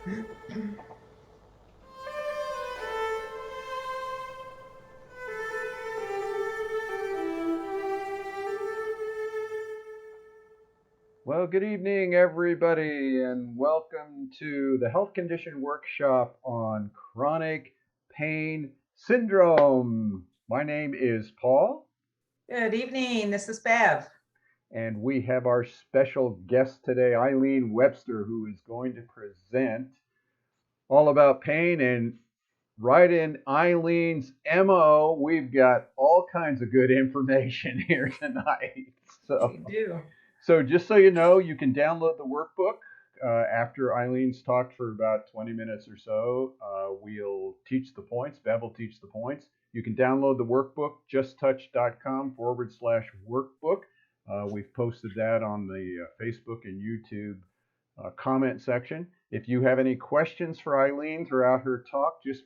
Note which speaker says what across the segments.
Speaker 1: Well, good evening, everybody, and welcome to the Health Condition Workshop on Chronic Pain Syndrome. My name is Paul,
Speaker 2: Good evening. This is Bev.
Speaker 1: and we have our special guest today, Eileen Webster, who is going to present all about pain. And right in Eileen's MO, we've got all kinds of good information here tonight. So
Speaker 2: You do.
Speaker 1: So just so you know, you can download the workbook after Eileen's talked for about 20 minutes or so. We'll teach the points. Bev will teach the points. You can download the workbook, justtouch.com/workbook. We've posted that on the Facebook and YouTube comment section. If you have any questions for Eileen throughout her talk, just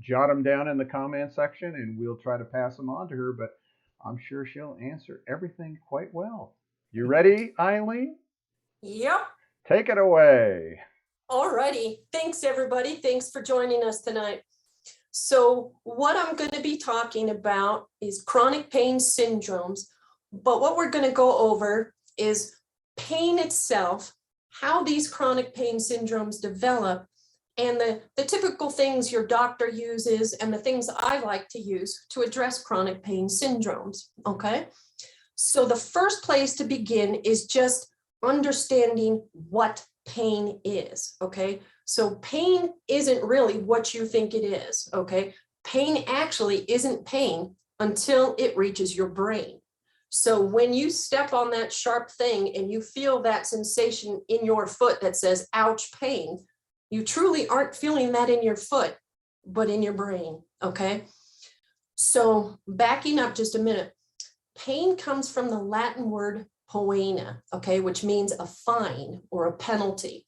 Speaker 1: jot them down in the comment section and we'll try to pass them on to her. But I'm sure she'll answer everything quite well. You ready, Eileen?
Speaker 3: Yep.
Speaker 1: Take it away.
Speaker 3: Alrighty. Thanks, everybody. Thanks for joining us tonight. So what I'm going to be talking about is chronic pain syndromes. But what we're going to go over is pain itself, how these chronic pain syndromes develop, and the typical things your doctor uses and the things I like to use to address chronic pain syndromes. Okay? So the first place to begin is just understanding what pain is, okay? So pain isn't really what you think it is, okay? Pain actually isn't pain until it reaches your brain. So when you step on that sharp thing and you feel that sensation in your foot that says, ouch, pain, you truly aren't feeling that in your foot, but in your brain, okay? So backing up just a minute, pain comes from the Latin word poena, okay, which means a fine or a penalty.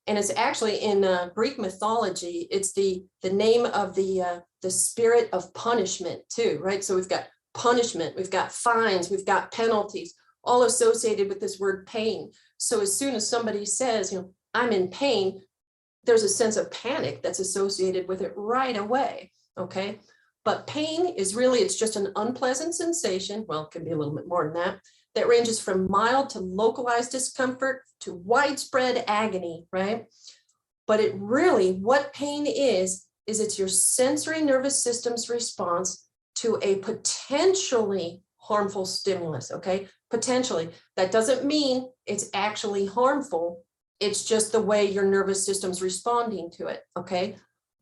Speaker 3: And it's actually in Greek mythology, it's the name of the spirit of punishment too, right? So we've got punishment, we've got fines, we've got penalties, all associated with this word pain. So as soon as somebody says, I'm in pain, there's a sense of panic that's associated with it right away, okay? But pain is really, it's just an unpleasant sensation. Well, it can be a little bit more than that. That ranges from mild to localized discomfort to widespread agony, right? But it really, what pain is it's your sensory nervous system's response to a potentially harmful stimulus, okay? Potentially. That doesn't mean it's actually harmful. It's just the way your nervous system's responding to it, okay?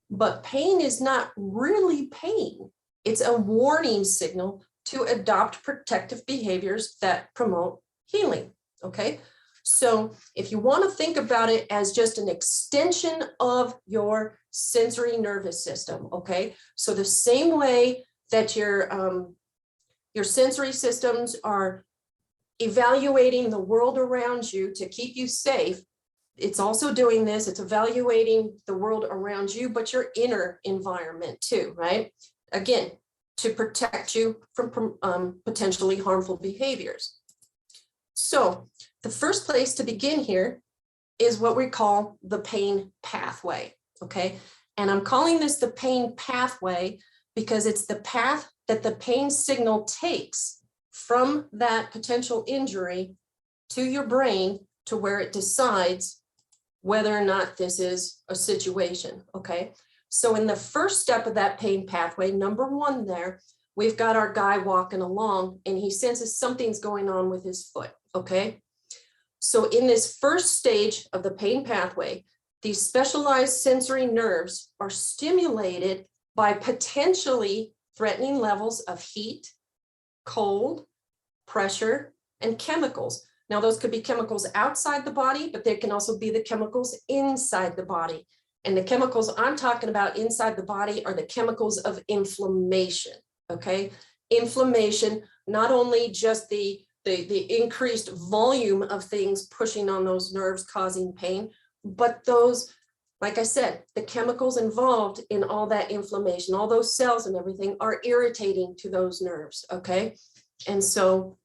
Speaker 3: But pain is not really pain. It's a warning signal to adopt protective behaviors that promote healing, okay? So if you want to think about it as just an extension of your sensory nervous system, okay? So the same way that your sensory systems are evaluating the world around you to keep you safe, it's also doing this, it's evaluating the world around you, but your inner environment too, right? Again, to protect you from potentially harmful behaviors. So the first place to begin here is what we call the pain pathway, okay? And I'm calling this the pain pathway because it's the path that the pain signal takes from that potential injury to your brain to where it decides whether or not this is a situation, okay? So in the first step of that pain pathway, number one there, we've got our guy walking along and he senses something's going on with his foot, okay? So in this first stage of the pain pathway, these specialized sensory nerves are stimulated by potentially threatening levels of heat, cold, pressure, and chemicals. Now, those could be chemicals outside the body, but they can also be the chemicals inside the body. And the chemicals I'm talking about inside the body are the chemicals of inflammation, okay? Inflammation, not only just the increased volume of things pushing on those nerves causing pain, but those, like I said, the chemicals involved in all that inflammation, all those cells and everything are irritating to those nerves, okay? And so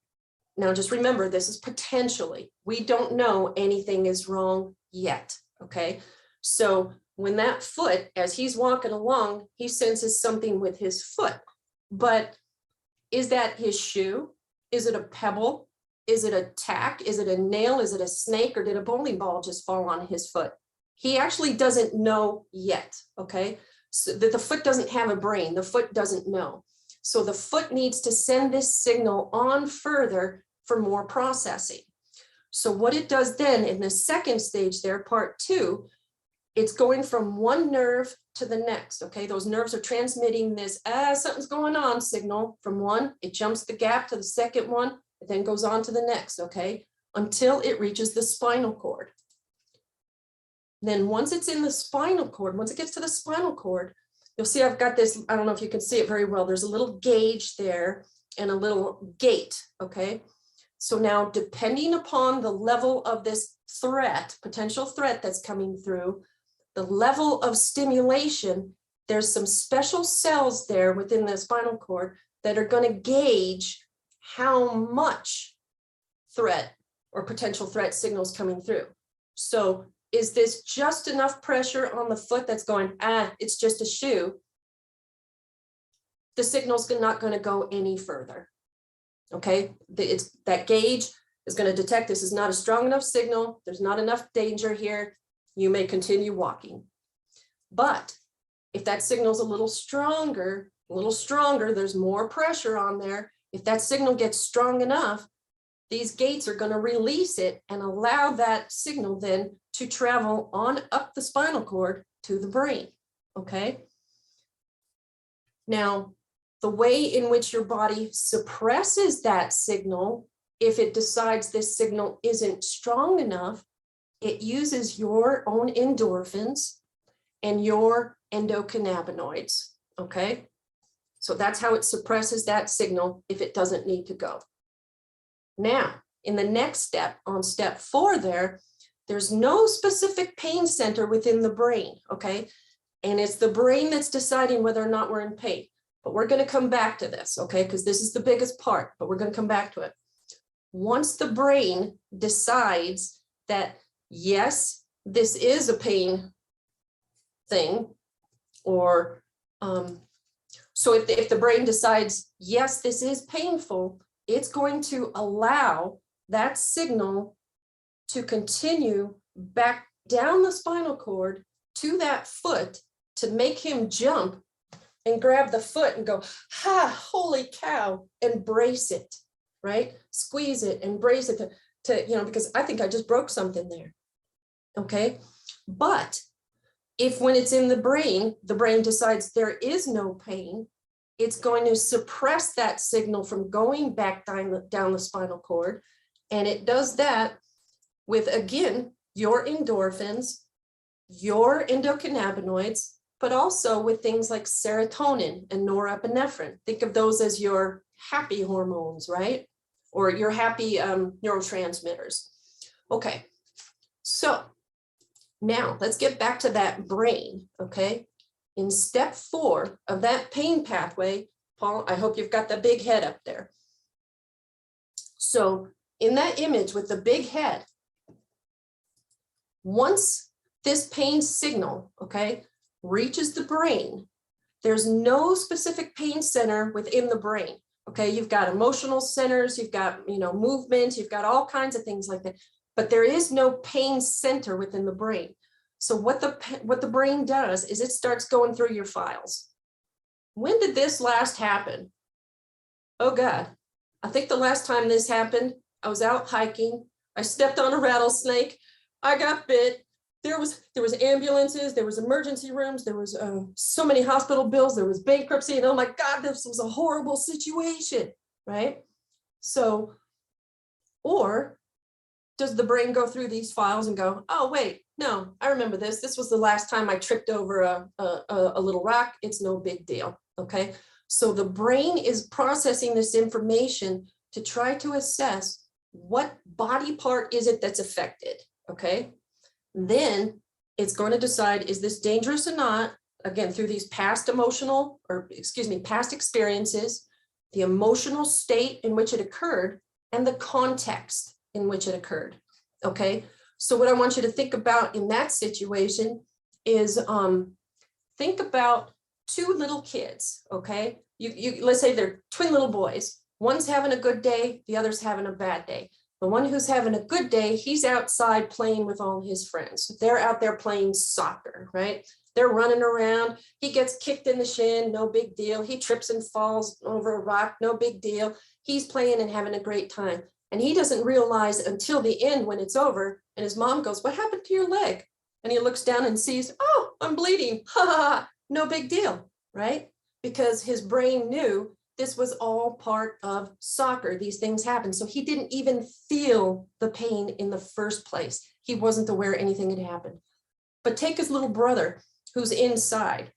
Speaker 3: now just remember, this is potentially, we don't know anything is wrong yet, okay? So when that foot, as he's walking along, he senses something with his foot. But is that his shoe? Is it a pebble? Is it a tack? Is it a nail? Is it a snake? Or did a bowling ball just fall on his foot? He actually doesn't know yet, okay? So that the foot doesn't have a brain. The foot doesn't know. So the foot needs to send this signal on further for more processing. So what it does then in the second stage there, part 2, it's going from one nerve to the next, okay? Those nerves are transmitting this, something's going on signal from one, it jumps the gap to the second one, it then goes on to the next, okay? Until it reaches the spinal cord. Then once it's in the spinal cord, once it gets to the spinal cord, you'll see I've got this, I don't know if you can see it very well, there's a little gauge there and a little gate, okay? So now depending upon the level of this threat, potential threat that's coming through, the level of stimulation, there's some special cells there within the spinal cord that are going to gauge how much threat or potential threat signals coming through. So is this just enough pressure on the foot that's going, it's just a shoe? The signal's not going to go any further. Okay, that gauge is going to detect this is not a strong enough signal. There's not enough danger here. You may continue walking. But if that signal's a little stronger, there's more pressure on there. If that signal gets strong enough, these gates are going to release it and allow that signal then to travel on up the spinal cord to the brain. Okay. Now, the way in which your body suppresses that signal, if it decides this signal isn't strong enough, it uses your own endorphins and your endocannabinoids, okay? So that's how it suppresses that signal if it doesn't need to go. Now, in the next step, on step 4 there's no specific pain center within the brain, okay? And it's the brain that's deciding whether or not we're in pain. But we're going to come back to this, okay? Because this is the biggest part, but we're going to come back to it. Once the brain decides that, yes, this is a pain thing, or so if the brain decides, yes, this is painful, it's going to allow that signal to continue back down the spinal cord to that foot to make him jump and grab the foot and go, holy cow, and brace it, right? Squeeze it and brace it to because I think I just broke something there, okay? But if when it's in the brain decides there is no pain, it's going to suppress that signal from going back down the spinal cord. And it does that with, again, your endorphins, your endocannabinoids, but also with things like serotonin and norepinephrine. Think of those as your happy hormones, right? Or your happy neurotransmitters. Okay, so now let's get back to that brain, okay? In step 4 of that pain pathway, Paul, I hope you've got the big head up there. So in that image with the big head, once this pain signal, okay, reaches the brain, there's no specific pain center within the brain. Okay, you've got emotional centers, you've got, movement, you've got all kinds of things like that, but there is no pain center within the brain. So what the brain does is it starts going through your files. When did this last happen? Oh God, I think the last time this happened, I was out hiking, I stepped on a rattlesnake, I got bit. There was ambulances, there was emergency rooms, there was so many hospital bills, there was bankruptcy, and oh my God, this was a horrible situation, right? So, or does the brain go through these files and go, oh wait, no, I remember this. This was the last time I tripped over a little rock. It's no big deal, okay? So the brain is processing this information to try to assess what body part is it that's affected, okay? Then it's going to decide, is this dangerous or not? Again, through these past experiences, the emotional state in which it occurred, and the context in which it occurred, okay? So what I want you to think about in that situation is think about two little kids, okay? Let's say they're twin little boys. One's having a good day, the other's having a bad day. The one who's having a good day, he's outside playing with all his friends. They're out there playing soccer, right? They're running around. He gets kicked in the shin, no big deal. He trips and falls over a rock, no big deal. He's playing and having a great time. And he doesn't realize until the end when it's over, and his mom goes, "What happened to your leg?" And he looks down and sees, "Oh, I'm bleeding." Ha ha ha, no big deal, right? Because his brain knew this was all part of soccer. These things happen. So he didn't even feel the pain in the first place. He wasn't aware anything had happened. But take his little brother who's inside,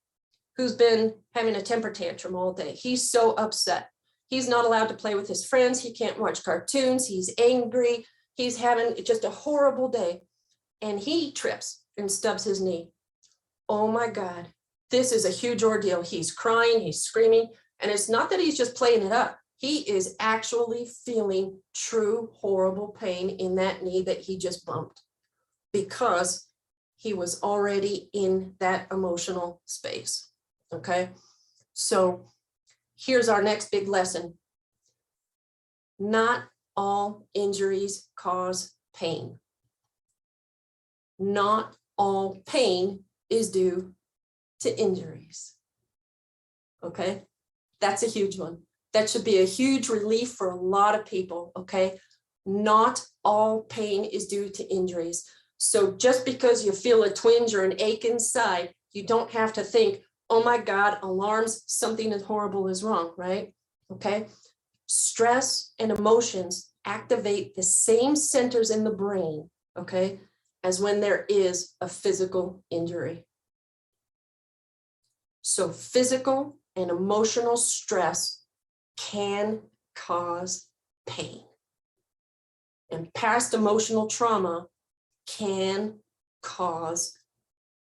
Speaker 3: who's been having a temper tantrum all day. He's so upset. He's not allowed to play with his friends. He can't watch cartoons. He's angry. He's having just a horrible day. And he trips and stubs his knee. Oh my God, this is a huge ordeal. He's crying, he's screaming. And it's not that he's just playing it up. He is actually feeling true horrible pain in that knee that he just bumped because he was already in that emotional space, okay? So here's our next big lesson. Not all injuries cause pain. Not all pain is due to injuries, okay? That's a huge one. That should be a huge relief for a lot of people, okay? Not all pain is due to injuries. So just because you feel a twinge or an ache inside, you don't have to think, "Oh my God, alarms, something horrible is wrong," right? Okay? Stress and emotions activate the same centers in the brain, okay, as when there is a physical injury. So physical and emotional stress can cause pain. And past emotional trauma can cause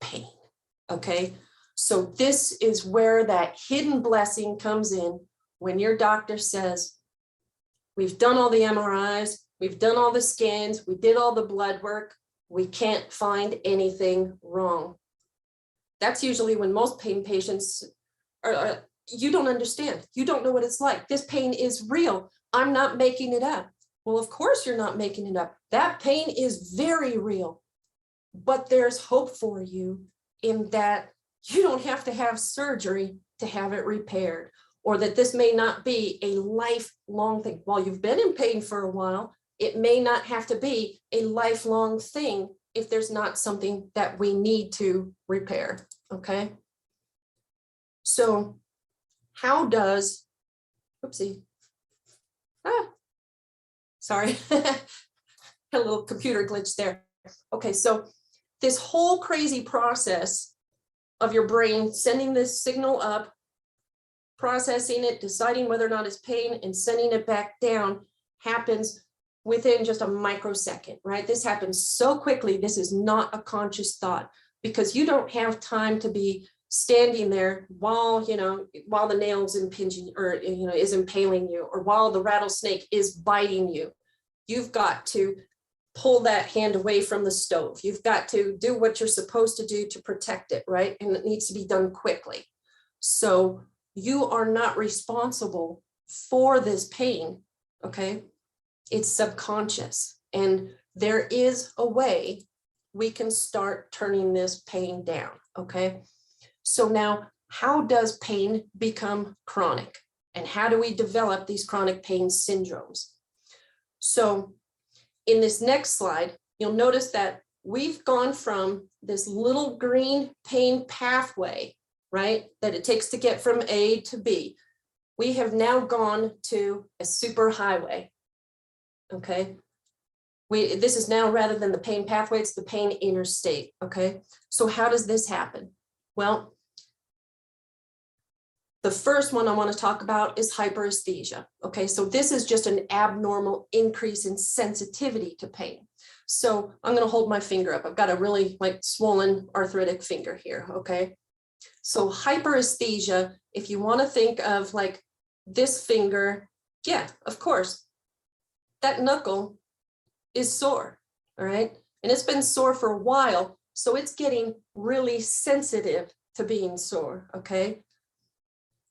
Speaker 3: pain, okay? So this is where that hidden blessing comes in when your doctor says, "We've done all the MRIs, we've done all the scans, we did all the blood work, we can't find anything wrong." That's usually when most pain patients are, you don't understand. You don't know what it's like. This pain is real. I'm not making it up. Well, of course you're not making it up. That pain is very real. But there's hope for you in that you don't have to have surgery to have it repaired, or that this may not be a lifelong thing. While you've been in pain for a while, it may not have to be a lifelong thing if there's not something that we need to repair, okay? So how does, oopsie, sorry, had a little computer glitch there. Okay, so this whole crazy process of your brain sending this signal up, processing it, deciding whether or not it's pain, and sending it back down happens within just a microsecond, right? This happens so quickly. This is not a conscious thought because you don't have time to be standing there while, while the nail's impinging or, is impaling you, or while the rattlesnake is biting you. You've got to pull that hand away from the stove. You've got to do what you're supposed to do to protect it, right? And it needs to be done quickly. So you are not responsible for this pain, okay? It's subconscious. And there is a way we can start turning this pain down, okay? So now, how does pain become chronic? And how do we develop these chronic pain syndromes? So in this next slide, you'll notice that we've gone from this little green pain pathway, right, that it takes to get from A to B. We have now gone to a super highway, okay? This is now, rather than the pain pathway, it's the pain interstate, okay? So how does this happen? Well, the first one I want to talk about is hyperaesthesia. Okay, so this is just an abnormal increase in sensitivity to pain. So I'm going to hold my finger up. I've got a really swollen arthritic finger here. Okay, so hyperaesthesia, if you want to think of this finger, yeah, of course, that knuckle is sore. All right, and it's been sore for a while. So it's getting really sensitive to being sore, okay?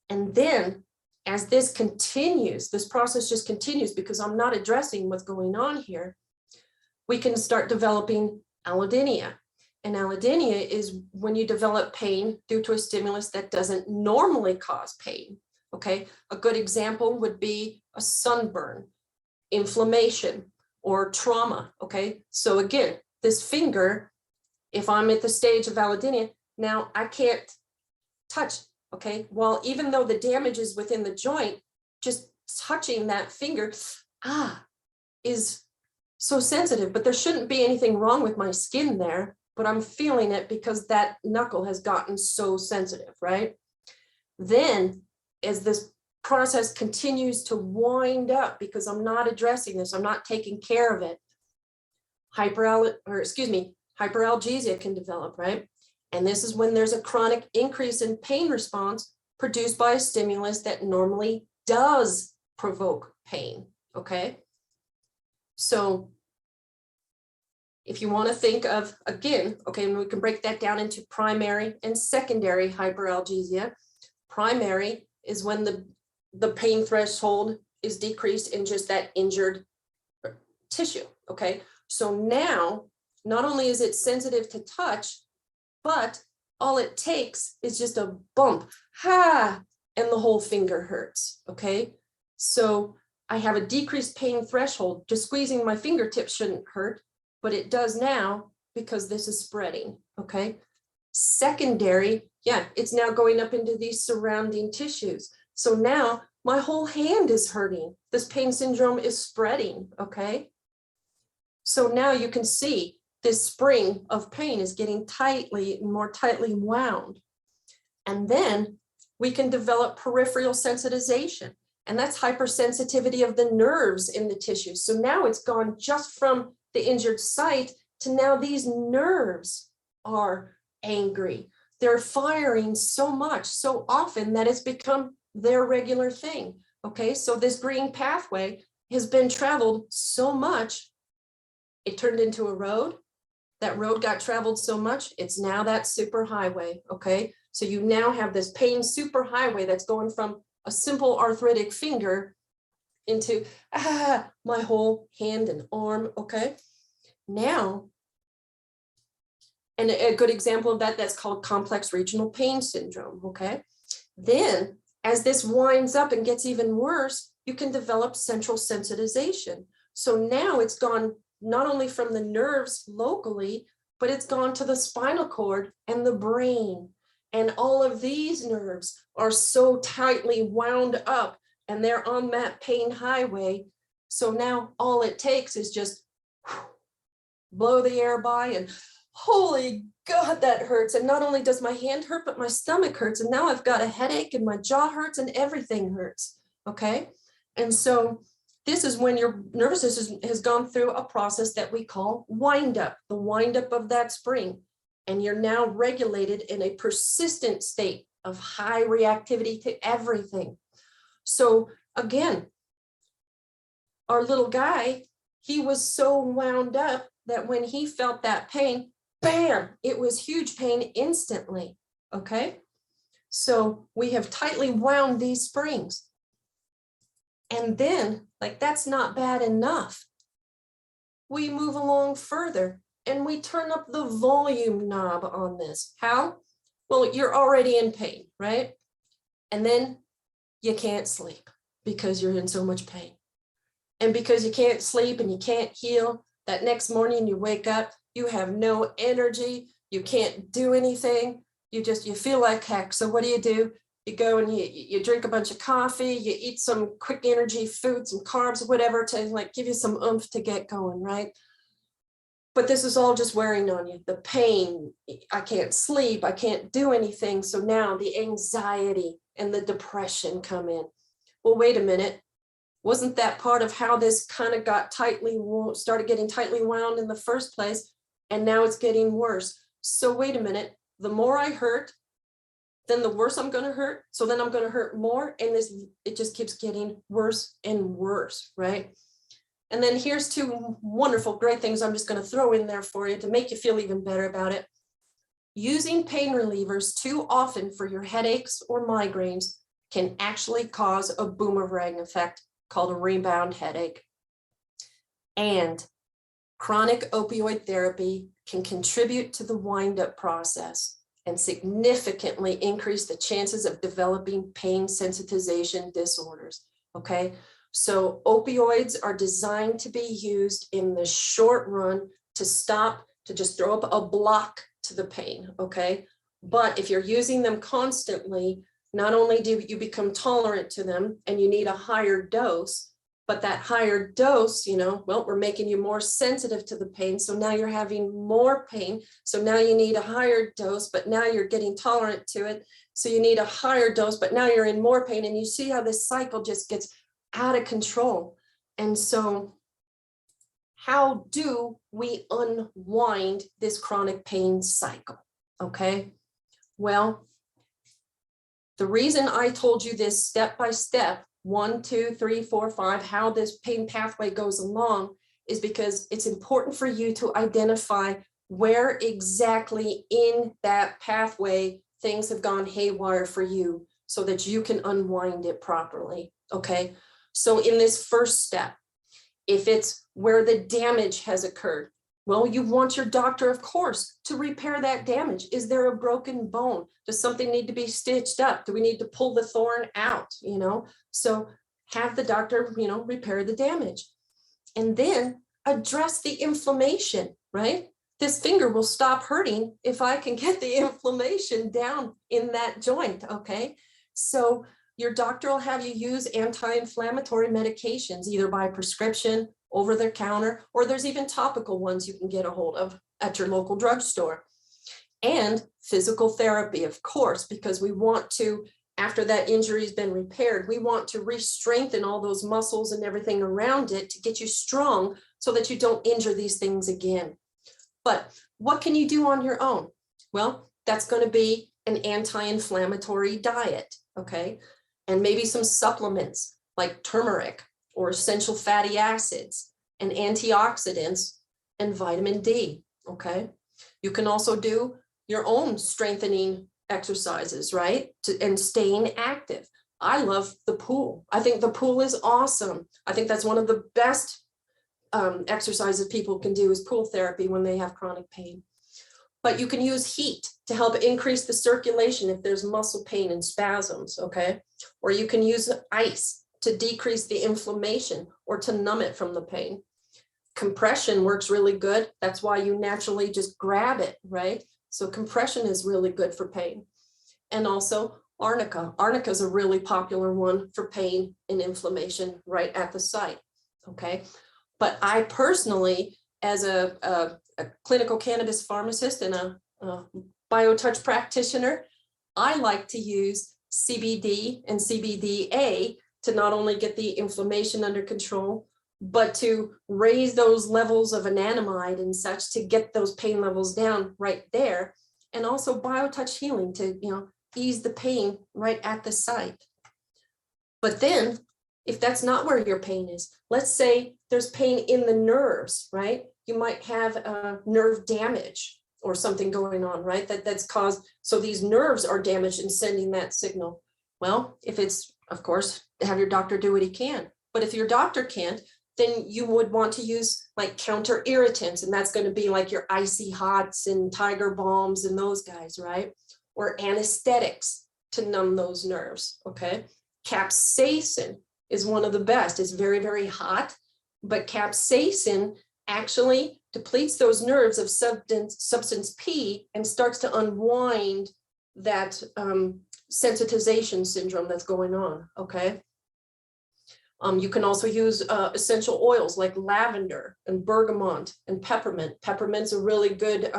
Speaker 3: And then as this continues, this process just continues because I'm not addressing what's going on here, we can start developing allodynia. And allodynia is when you develop pain due to a stimulus that doesn't normally cause pain, okay? A good example would be a sunburn, inflammation, or trauma, okay? So again, this finger, if I'm at the stage of allodynia, now I can't touch, okay? Well, even though the damage is within the joint, just touching that finger, is so sensitive, but there shouldn't be anything wrong with my skin there, but I'm feeling it because that knuckle has gotten so sensitive, right? Then as this process continues to wind up because I'm not addressing this, I'm not taking care of it, hyperalgesia can develop, right? And this is when there's a chronic increase in pain response produced by a stimulus that normally does provoke pain, okay? So if you want to think of, again, okay, and we can break that down into primary and secondary hyperalgesia. Primary is when the pain threshold is decreased in just that injured tissue, okay? So now, not only is it sensitive to touch, but all it takes is just a bump, and the whole finger hurts, okay? So I have a decreased pain threshold. Just squeezing my fingertips shouldn't hurt, but it does now because this is spreading, okay? Secondary, it's now going up into these surrounding tissues. So now my whole hand is hurting. This pain syndrome is spreading, okay? So now you can see this spring of pain is getting more tightly wound. And then we can develop peripheral sensitization, and that's hypersensitivity of the nerves in the tissue. So now it's gone just from the injured site to now these nerves are angry. They're firing so much, so often that it's become their regular thing. Okay, so this green pathway has been traveled so much, it turned into a road. That road got traveled so much, it's now that superhighway. Okay, so you now have this pain superhighway that's going from a simple arthritic finger into my whole hand and arm, okay? Now, and a good example of that's called complex regional pain syndrome, okay? Then, as this winds up and gets even worse, you can develop central sensitization. So now it's gone not only from the nerves locally, but it's gone to the spinal cord and the brain. And all of these nerves are so tightly wound up and they're on that pain highway. So now all it takes is just blow the air by and holy God, that hurts. And not only does my hand hurt, but my stomach hurts. And now I've got a headache and my jaw hurts and everything hurts, okay? And so this is when your nervous system has gone through a process that we call wind up, the wind up of that spring. And you're now regulated in a persistent state of high reactivity to everything. So again, our little guy, he was so wound up that when he felt that pain, bam, it was huge pain instantly, okay? So we have tightly wound these springs. And then, like, that's not bad enough. We move along further and we turn up the volume knob on this. How? Well, you're already in pain, right? And then you can't sleep because you're in so much pain. And because you can't sleep and you can't heal, that next morning you wake up, you have no energy, you can't do anything, you feel like heck. So what do? You go and you drink a bunch of coffee, you eat some quick energy food, some carbs, whatever, to like give you some oomph to get going, right? But this is all just wearing on you. The pain, I can't sleep, I can't do anything. So now the anxiety and the depression come in. Well, wait a minute. Wasn't that part of how this kind of started getting tightly wound in the first place? And now it's getting worse. So wait a minute, the more I hurt, then the worse I'm going to hurt. So then I'm going to hurt more. And it just keeps getting worse and worse, right? And then here's two wonderful, great things I'm just going to throw in there for you to make you feel even better about it. using pain relievers too often for your headaches or migraines can actually cause a boomerang effect called a rebound headache. And chronic opioid therapy can contribute to the wind-up process and significantly increase the chances of developing pain sensitization disorders, okay? So opioids are designed to be used in the short run to stop, to just throw up a block to the pain, okay? But if you're using them constantly, not only do you become tolerant to them and you need a higher dose, but that higher dose, well, we're making you more sensitive to the pain. So now you're having more pain. So now you need a higher dose, but now you're getting tolerant to it. So you need a higher dose, but now you're in more pain. And you see how this cycle just gets out of control. And so how do we unwind this chronic pain cycle? Okay, well, the reason I told you this step by step, 1, 2, 3, 4, 5, how this pain pathway goes along is because it's important for you to identify where exactly in that pathway things have gone haywire for you so that you can unwind it properly, okay? So in this first step, if it's where the damage has occurred, well, you want your doctor, of course, to repair that damage. Is there a broken bone? Does something need to be stitched up? Do we need to pull the thorn out? So have the doctor, repair the damage. And then address the inflammation, right? This finger will stop hurting if I can get the inflammation down in that joint, okay? So your doctor will have you use anti-inflammatory medications, either by prescription, over the counter, or there's even topical ones you can get a hold of at your local drugstore. And physical therapy, of course, because we want to, after that injury has been repaired, we want to re-strengthen all those muscles and everything around it to get you strong so that you don't injure these things again. But what can you do on your own? Well, that's going to be an anti-inflammatory diet, okay? And maybe some supplements like turmeric or essential fatty acids and antioxidants and vitamin D, okay? You can also do your own strengthening exercises, right? And staying active. I love the pool. I think the pool is awesome. I think that's one of the best exercises people can do is pool therapy when they have chronic pain. But you can use heat to help increase the circulation if there's muscle pain and spasms, okay? Or you can use ice to decrease the inflammation or to numb it from the pain. Compression works really good. That's why you naturally just grab it, right? So compression is really good for pain. And also Arnica. Arnica is a really popular one for pain and inflammation right at the site, okay? But I personally, as a clinical cannabis pharmacist and a Biotouch practitioner, I like to use CBD and CBDA to not only get the inflammation under control, but to raise those levels of anandamide and such to get those pain levels down right there. And also Biotouch healing to, ease the pain right at the site. But then if that's not where your pain is, let's say there's pain in the nerves, right? You might have nerve damage or something going on, right? That's caused, so these nerves are damaged and sending that signal. Well, if it's, of course, have your doctor do what he can. But if your doctor can't, then you would want to use like counter irritants, and that's going to be like your icy hots and tiger balms and those guys, right? Or anesthetics to numb those nerves, okay? Capsaicin is one of the best. It's very, very hot, but capsaicin actually depletes those nerves of substance P and starts to unwind that sensitization syndrome that's going on, okay? You can also use essential oils like lavender and bergamot and peppermint. Peppermint's a really good,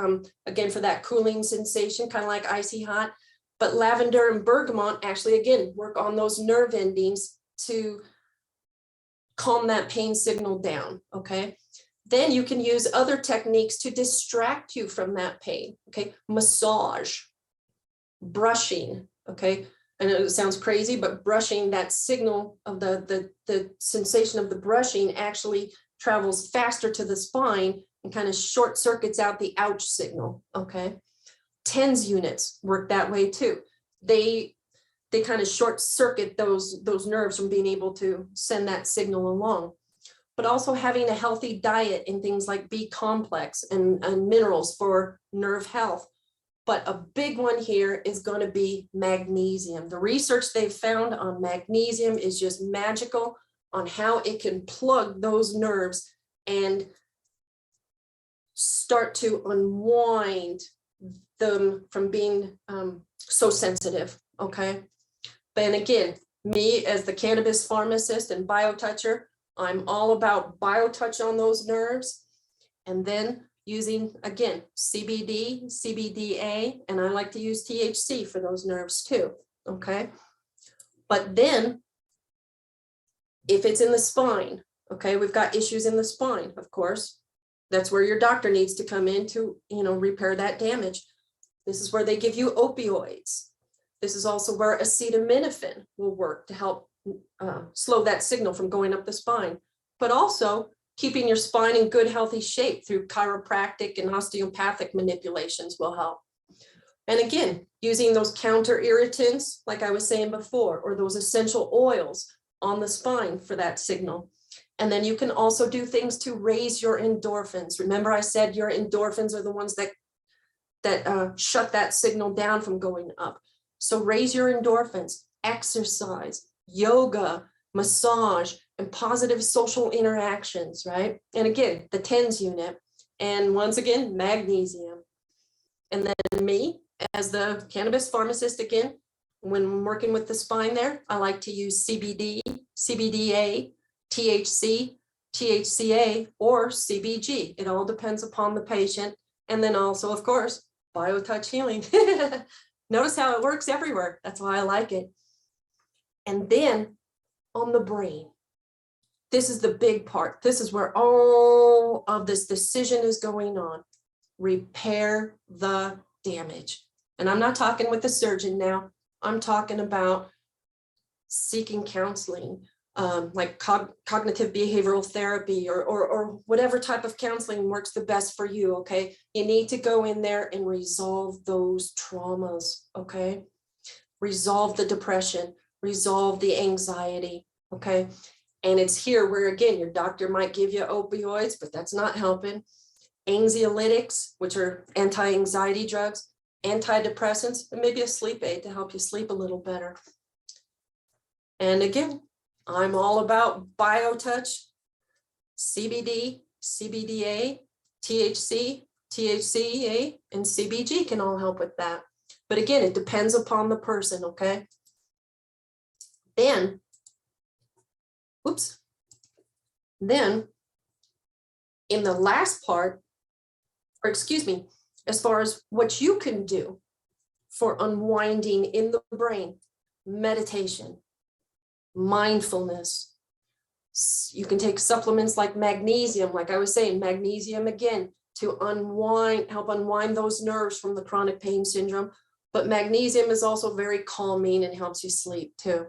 Speaker 3: again, for that cooling sensation, kind of like icy hot. But lavender and bergamot actually, again, work on those nerve endings to calm that pain signal down, okay? Then you can use other techniques to distract you from that pain, okay? Massage, brushing, okay? I know it sounds crazy, but brushing, that signal of the sensation of the brushing actually travels faster to the spine and kind of short circuits out the ouch signal, okay? TENS units work that way too. They kind of short circuit those nerves from being able to send that signal along. But also having a healthy diet in things like B complex and minerals for nerve health. But a big one here is going to be magnesium. The research they've found on magnesium is just magical on how it can plug those nerves and start to unwind them from being so sensitive, okay? And again, me as the cannabis pharmacist and biotoucher, I'm all about biotouch on those nerves, and then using, again, CBD, CBDA, and I like to use THC for those nerves too, okay? But then, if it's in the spine, okay, we've got issues in the spine, of course. That's where your doctor needs to come in to, repair that damage. This is where they give you opioids. This is also where acetaminophen will work to help slow that signal from going up the spine, but also keeping your spine in good, healthy shape through chiropractic and osteopathic manipulations will help. And again, using those counter irritants, like I was saying before, or those essential oils on the spine for that signal. And then you can also do things to raise your endorphins. Remember I said your endorphins are the ones that shut that signal down from going up. So raise your endorphins, exercise, yoga, massage, and positive social interactions, right? And again, the TENS unit, and once again, magnesium. And then me, as the cannabis pharmacist, again, when I'm working with the spine there, I like to use CBD, CBDA, THC, THCA, or CBG. It all depends upon the patient. And then also, of course, biotouch healing. Notice how it works everywhere. That's why I like it. And then on the brain, this is the big part. This is where all of this decision is going on. Repair the damage. And I'm not talking with the surgeon now. I'm talking about seeking counseling, like cognitive behavioral therapy or whatever type of counseling works the best for you, okay? You need to go in there and resolve those traumas, okay? Resolve the depression, resolve the anxiety, okay? And it's here where, again, your doctor might give you opioids, but that's not helping. Anxiolytics, which are anti-anxiety drugs, antidepressants, and maybe a sleep aid to help you sleep a little better. And again, I'm all about biotouch, CBD, CBDA, THC, THCA, and CBG can all help with that. But again, it depends upon the person, okay? Then, then in the last part, or excuse me, as far as what you can do for unwinding in the brain, meditation, mindfulness. You can take supplements like magnesium, like I was saying, magnesium again, to help unwind those nerves from the chronic pain syndrome. But magnesium is also very calming and helps you sleep too.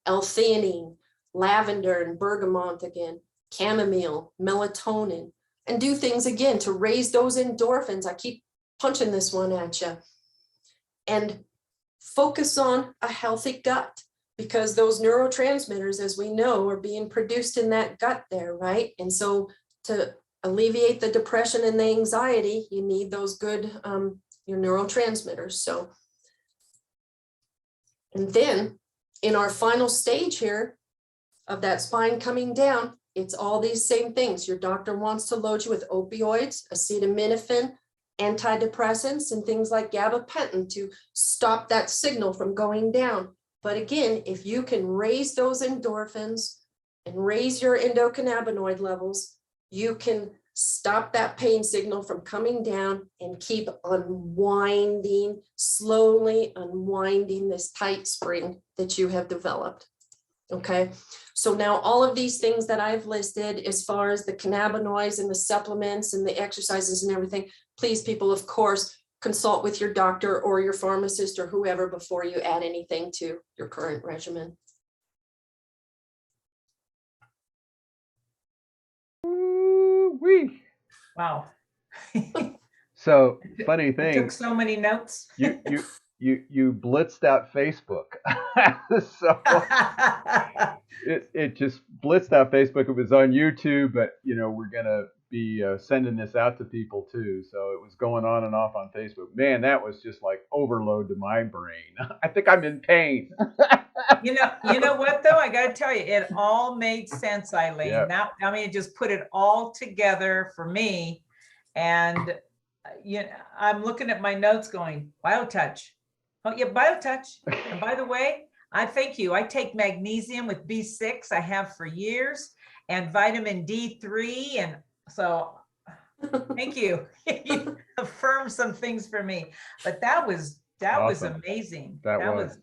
Speaker 3: L-theanine, lavender and bergamot again, chamomile, melatonin, and do things again to raise those endorphins. I keep punching this one at you. And focus on a healthy gut, because those neurotransmitters, as we know, are being produced in that gut there, right? And so to alleviate the depression and the anxiety, you need those good, your neurotransmitters. So, and then in our final stage here of that spine coming down, it's all these same things. Your doctor wants to load you with opioids, acetaminophen, antidepressants, and things like gabapentin to stop that signal from going down. But again, if you can raise those endorphins and raise your endocannabinoid levels, you can stop that pain signal from coming down and keep unwinding, slowly unwinding this tight spring that you have developed. Okay, so now all of these things that I've listed as far as the cannabinoids and the supplements and the exercises and everything, please, people, of course, consult with your doctor or your pharmacist or whoever before you add anything to your current regimen.
Speaker 1: Woo-wee.
Speaker 2: Wow.
Speaker 1: So funny
Speaker 2: I
Speaker 1: thing,
Speaker 2: took so many notes.
Speaker 1: you blitzed out Facebook. So it just blitzed out Facebook. It was on YouTube, but we're gonna be sending this out to people too. So it was going on and off on Facebook. Man, that was just like overload to my brain. I think I'm in pain.
Speaker 2: You know what though? I got to tell you, it all made sense, Eileen.
Speaker 1: Yeah.
Speaker 2: That, I mean, it just put it all together for me. And I'm looking at my notes going, Biotouch. Oh yeah, Biotouch. And by the way, I thank you. I take magnesium with B6. I have for years, and vitamin D3. And so thank you. You affirmed some things for me. But that was
Speaker 1: Awesome.
Speaker 2: amazing.
Speaker 1: That was.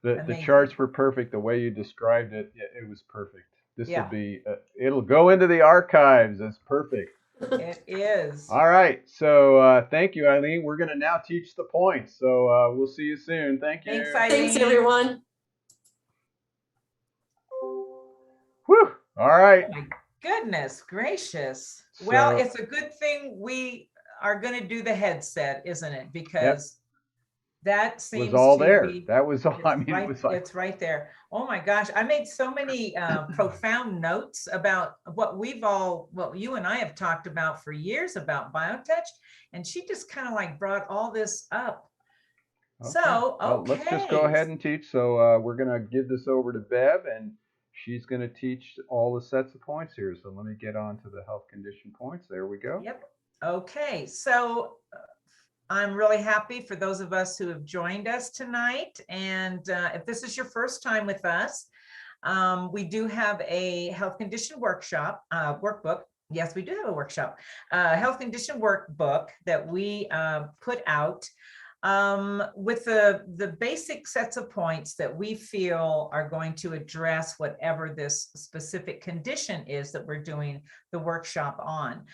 Speaker 1: The
Speaker 2: amazing.
Speaker 1: charts were perfect. The way you described it, it was perfect. This will
Speaker 2: Yeah.
Speaker 1: be, it'll go into the archives. It's perfect.
Speaker 2: It is.
Speaker 1: All right. So thank you, Eileen. We're going to now teach the points. So we'll see you soon. Thank you.
Speaker 2: Thanks, Eileen.
Speaker 3: Thanks, everyone.
Speaker 1: Whew. All right.
Speaker 2: Oh my goodness gracious. Well, it's a good thing we are going to do the headset, isn't it? Because that seems
Speaker 1: was all
Speaker 2: to
Speaker 1: there.
Speaker 2: be,
Speaker 1: That was all. I mean,
Speaker 2: right,
Speaker 1: it was like,
Speaker 2: it's right there. Oh my gosh. I made so many profound notes about what you and I have talked about for years about Biotouch. And she just kind of like brought all this up.
Speaker 1: okay.
Speaker 2: So,
Speaker 1: Well, let's just go ahead and teach. So we're going to give this over to Bev, and she's going to teach all the sets of points here. So let me get on to the health condition points. There we go.
Speaker 2: Yep. Okay. So I'm really happy for those of us who have joined us tonight. And if this is your first time with us, we do have a health condition workshop, workbook. Yes, we do have a workshop, health condition workbook that we put out with the basic sets of points that we feel are going to address whatever this specific condition is that we're doing the workshop on.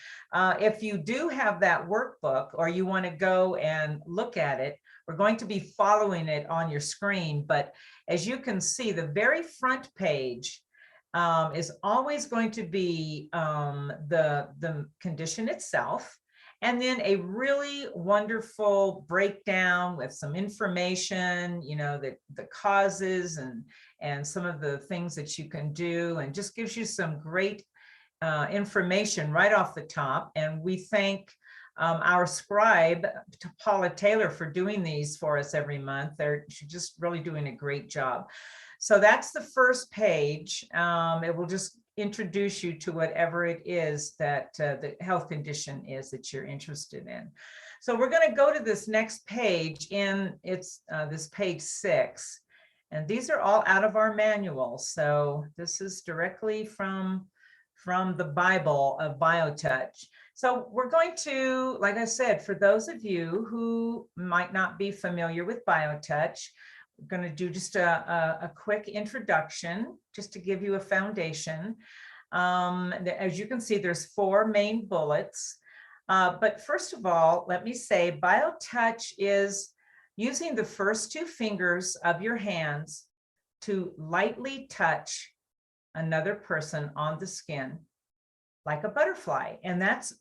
Speaker 2: If you do have that workbook or you want to go and look at it, we're going to be following it on your screen. But as you can see, the very front page is always going to be the condition itself. And then a really wonderful breakdown with some information, the causes and some of the things that you can do, and just gives you some great information right off the top. And we thank our scribe, Paula Taylor, for doing these for us every month. She's just really doing a great job. So that's the first page. It will just introduce you to whatever it is that the health condition is that you're interested in. So we're going to go to this next page, and it's this page 6. And these are all out of our manual. So this is directly from the Bible of Biotouch. So we're going to, like I said, for those of you who might not be familiar with Biotouch, we're going to do just a quick introduction, just to give you a foundation. As you can see, there's 4 main bullets. But first of all, let me say Biotouch is using the first 2 fingers of your hands to lightly touch another person on the skin, like a butterfly. And that's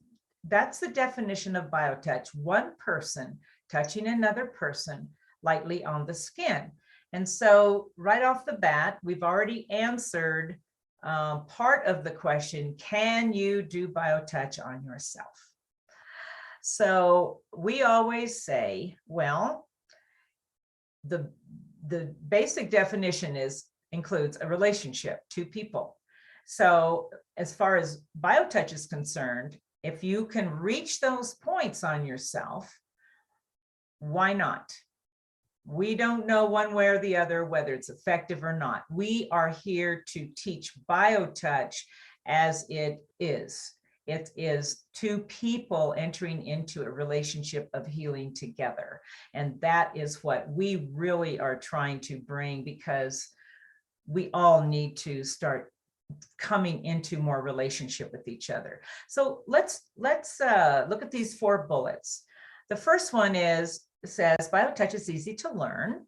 Speaker 2: the definition of Biotouch: one person touching another person lightly on the skin. And so right off the bat, we've already answered part of the question: can you do Biotouch on yourself? So we always say, well, the basic definition includes a relationship, 2 people. So as far as Biotouch is concerned, if you can reach those points on yourself, why not? We don't know one way or the other whether it's effective or not. We are here to teach Biotouch as it is. It is 2 people entering into a relationship of healing together. And that is what we really are trying to bring, because we all need to start coming into more relationship with each other. So let's look at these 4 bullets. The first one says Biotouch is easy to learn.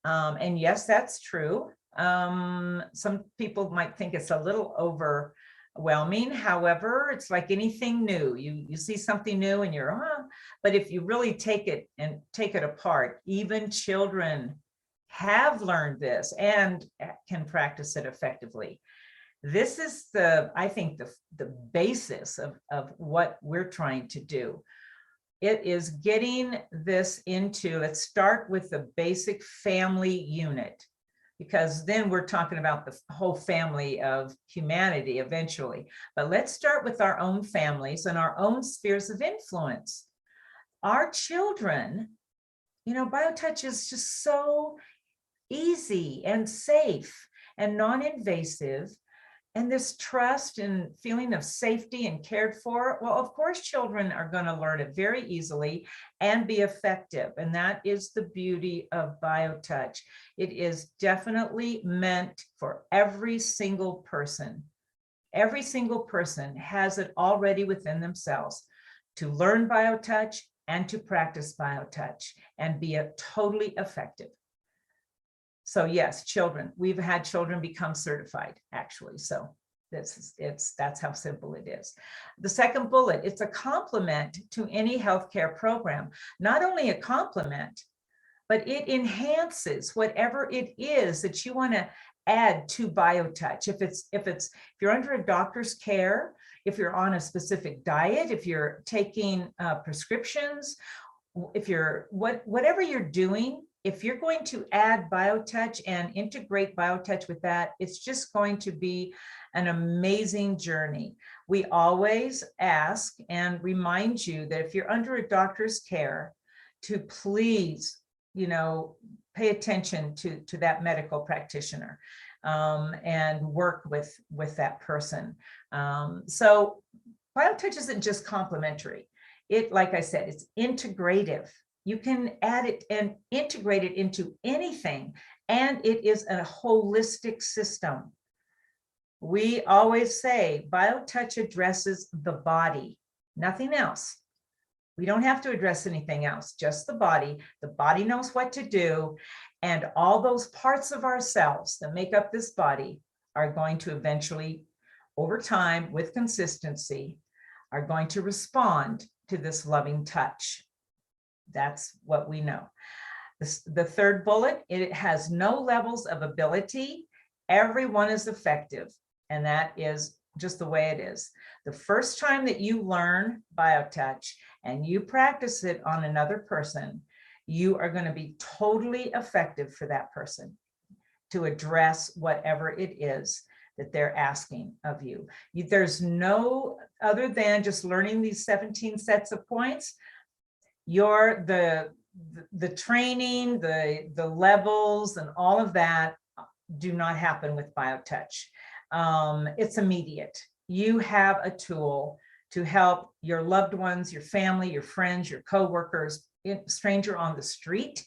Speaker 2: And yes, that's true. Some people might think it's a little over overwhelming. However, it's like anything new. You see something new and you're, but if you really take it apart, even children have learned this and can practice it effectively. This is I think the basis of what we're trying to do. It is getting this into, let's start with the basic family unit, because then we're talking about the whole family of humanity eventually. But let's start with our own families and our own spheres of influence. Our children, Biotouch is just so easy and safe and non-invasive. And this trust and feeling of safety and cared for, well, of course, children are going to learn it very easily and be effective. And that is the beauty of Biotouch. It is definitely meant for every single person. Every single person has it already within themselves to learn Biotouch and to practice Biotouch and be totally effective. So yes, children, we've had children become certified actually. So that's how simple it is. The second bullet, it's a complement to any healthcare program. Not only a complement, but it enhances whatever it is that you want to add to Biotouch. If you're under a doctor's care, if you're on a specific diet, if you're taking prescriptions, if you're whatever you're doing, if you're going to add Biotouch and integrate Biotouch with that, it's just going to be an amazing journey. We always ask and remind you that if you're under a doctor's care, to please, pay attention to that medical practitioner and work with that person. So Biotouch isn't just complementary. It, like I said, it's integrative. You can add it and integrate it into anything, and it is a holistic system. We always say Biotouch addresses the body, nothing else. We don't have to address anything else, just the body. The body knows what to do, and all those parts of ourselves that make up this body are going to eventually, over time, with consistency, are going to respond to this loving touch. That's what we know. The third bullet, it has no levels of ability. Everyone is effective. And that is just the way it is. The first time that you learn Biotouch and you practice it on another person, you are going to be totally effective for that person to address whatever it is that they're asking of you. There's no other than just learning these 17 sets of points. The training, the levels and all of that do not happen with Biotouch. It's immediate. You have a tool to help your loved ones, your family, your friends, your coworkers, stranger on the street,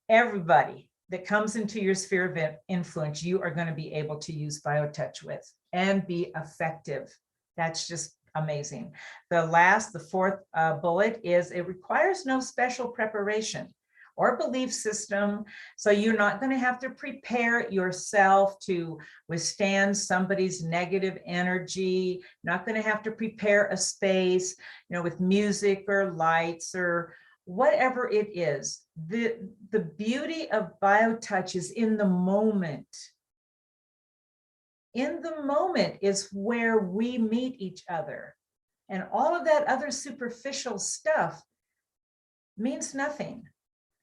Speaker 2: everybody that comes into your sphere of influence, you are going to be able to use Biotouch with and be effective. That's just amazing. The fourth bullet is it requires no special preparation or belief system. So you're not going to have to prepare yourself to withstand somebody's negative energy. Not going to have to prepare a space, with music or lights or whatever it is. The beauty of Biotouch is in the moment. In the moment is where we meet each other. And all of that other superficial stuff means nothing.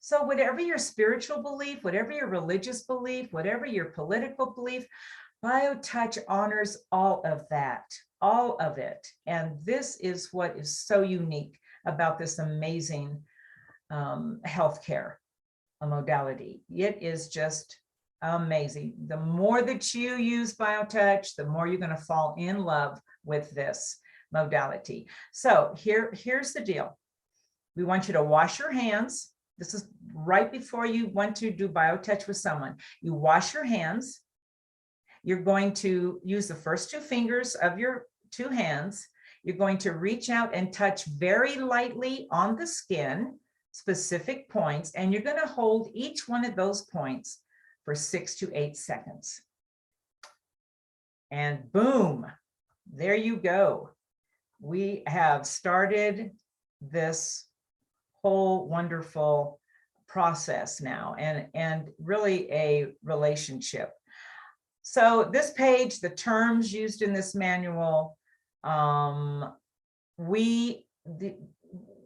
Speaker 2: So whatever your spiritual belief, whatever your religious belief, whatever your political belief, Biotouch honors all of that, all of it. And this is what is so unique about this amazing healthcare modality. It is just amazing. The more that you use Biotouch, the more you're going to fall in love with this modality. So here's the deal. We want you to wash your hands. This is right before you want to do Biotouch with someone. You wash your hands. You're going to use the first two fingers of your two hands. You're going to reach out and touch very lightly on the skin, specific points, and you're going to hold each one of those points for 6 to 8 seconds. And boom, there you go. We have started this whole wonderful process now, and really a relationship. So this page, the terms used in this manual,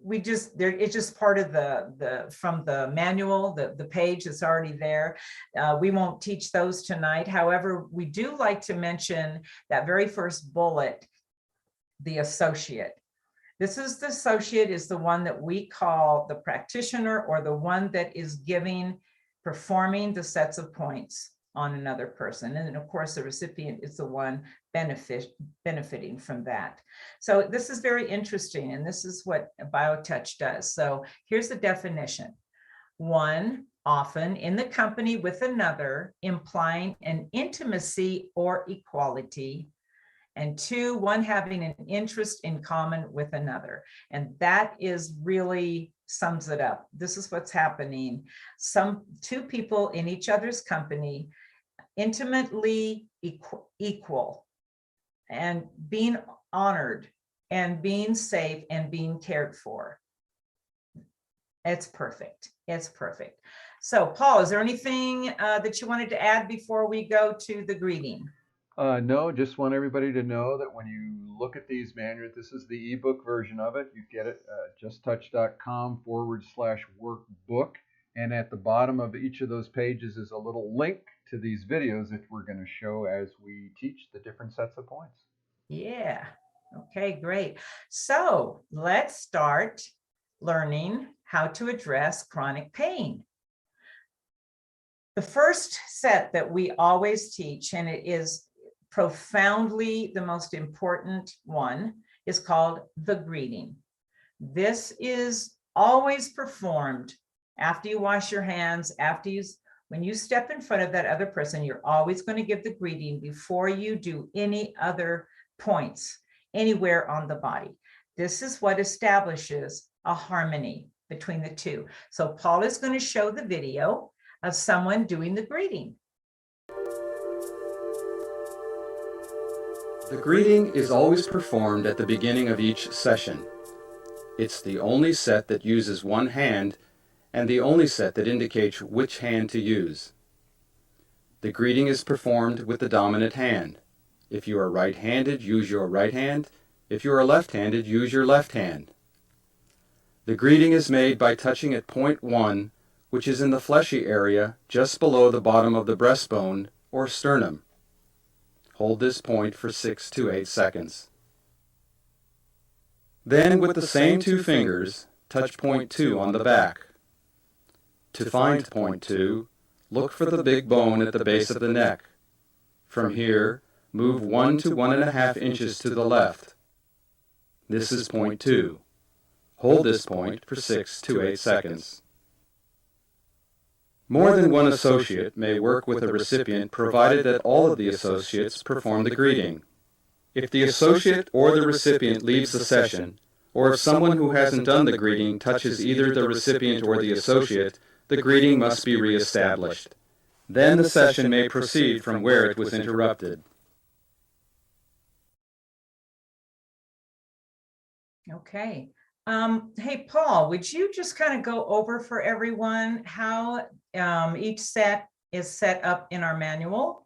Speaker 2: it's just part of from the manual, the page that's already there. We won't teach those tonight. However, we do like to mention that very first bullet, the associate. This is the associate is the one that we call the practitioner, or the one that is performing the sets of points on another person. And then of course the recipient is the one benefiting from that. So this is very interesting, and this is what Biotouch does. So here's the definition. One, often in the company with another, implying an intimacy or equality. And two, one having an interest in common with another. And that is really sums it up. This is what's happening. Two people in each other's company, intimately equal, and being honored, and being safe, and being cared for. It's perfect. It's perfect. So Paul, is there anything that you wanted to add before we go to the greeting?
Speaker 1: No, just want everybody to know that when you look at these manuals, this is the ebook version of it. You get it at justtouch.com/workbook. And at the bottom of each of those pages is a little link to these videos that we're going to show as we teach the different sets of points.
Speaker 2: Yeah. Okay, great. So let's start learning how to address chronic pain. The first set that we always teach, and it is profoundly the most important one, is called the greeting. This is always performed after you wash your hands, when you step in front of that other person, you're always going to give the greeting before you do any other points anywhere on the body. This is what establishes a harmony between the two. So Paul is going to show the video of someone doing the greeting.
Speaker 4: The greeting is always performed at the beginning of each session. It's the only set that uses one hand, and the only set that indicates which hand to use. The greeting is performed with the dominant hand. If you are right-handed, use your right hand. If you are left-handed, use your left hand. The greeting is made by touching at point 1, which is in the fleshy area just below the bottom of the breastbone or sternum. Hold this point for 6 to 8 seconds. Then, with the same 2 fingers, touch point 2 on the back. To find point 2, look for the big bone at the base of the neck. From here, move 1 to 1.5 inches to the left. This is point 2. Hold this point for 6 to 8 seconds. More than one associate may work with a recipient provided that all of the associates perform the greeting. If the associate or the recipient leaves the session, or if someone who hasn't done the greeting touches either the recipient or the associate, the greeting must be reestablished. Then the session may proceed from where it was interrupted.
Speaker 2: Okay. Hey, Paul, would you just kind of go over for everyone how each set is set up in our manual?